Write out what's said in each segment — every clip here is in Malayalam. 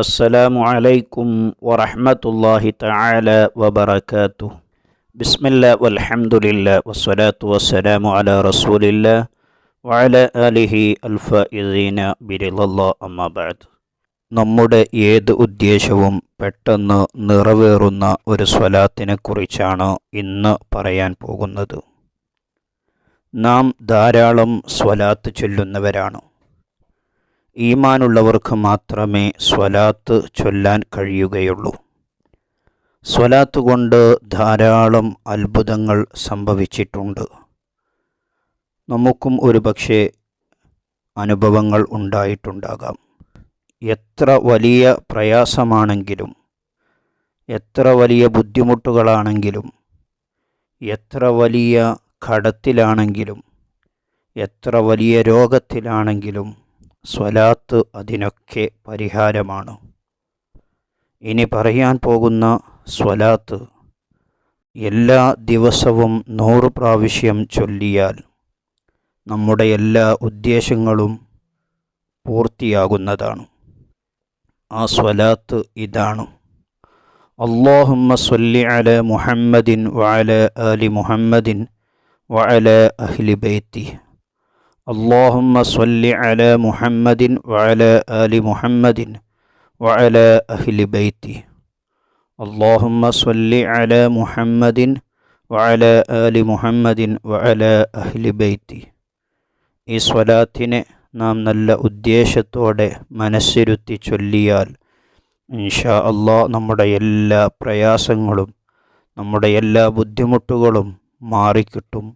السلام عليكم ورحمة الله تعالى وبركاته. بسم الله والحمد لله والصلاة والسلام على رسول الله وعلى آله الفائزين برضا الله أما بعد. നമ്മുടെ ഏത് ഉദ്ദേശവും പെട്ടെന്ന് നിറവേറുന്ന ഒരു സ്വലാത്തിനെ കുറിച്ചാണ് ഇന്ന് പറയാൻ പോകുന്നത്. നാം ധാരാളം സ്വലാത്ത് ചൊല്ലുന്നവരാണ്. ഈമാനുള്ളവർക്ക് മാത്രമേ സ്വലാത്ത് ചൊല്ലാൻ കഴിയുകയുള്ളൂ. സ്വലാത്ത് കൊണ്ട് ധാരാളം അത്ഭുതങ്ങൾ സംഭവിച്ചിട്ടുണ്ട്. നമുക്കും ഒരുപക്ഷെ അനുഭവങ്ങൾ ഉണ്ടായിട്ടുണ്ടാകാം. എത്ര വലിയ പ്രയാസമാണെങ്കിലും, എത്ര വലിയ ബുദ്ധിമുട്ടുകളാണെങ്കിലും, എത്ര വലിയ കടത്തിലാണെങ്കിലും, എത്ര വലിയ രോഗത്തിലാണെങ്കിലും സ്വലാത്ത് അതിനൊക്കെ പരിഹാരമാണ്. ഇനി പറയാൻ പോകുന്ന സ്വലാത്ത് എല്ലാ ദിവസവും 100 പ്രാവശ്യം ചൊല്ലിയാൽ നമ്മുടെ എല്ലാ ഉദ്ദേശങ്ങളും പൂർത്തിയാകുന്നതാണ്. ആ സ്വലാത്ത് ഇതാണ്: അല്ലാഹുമ്മ സ്വല്ലി അലാ മുഹമ്മദിൻ വഅലാ ആലി മുഹമ്മദിൻ വഅലാ അഹ്ലി ബൈത്തി. اللهم صل على محمد وعلى آل محمد وعلى أهل بيته. اللهم صل على محمد وعلى آل محمد وعلى أهل بيته. ഈ സ്വലാത്തിനെ നാം നല്ല ഉദ്ദേശത്തോടെ മനസ്സിരുത്തി ചൊല്ലിയാൽ ഇൻഷാ അല്ലാഹ് നമ്മുടെ എല്ലാ പ്രയാസങ്ങളും, നമ്മുടെ എല്ലാ ബുദ്ധിമുട്ടുകളും മാറിക്കിട്ടും.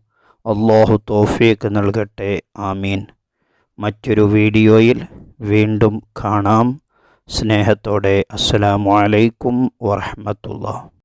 അല്ലാഹു തൗഫീഖ് നൽകട്ടെ. ആമീൻ. മറ്റൊരു വീഡിയോയിൽ വീണ്ടും കാണാം. സ്നേഹത്തോടെ അസ്സലാമു അലൈക്കും വറഹ്മത്തുള്ളാഹി.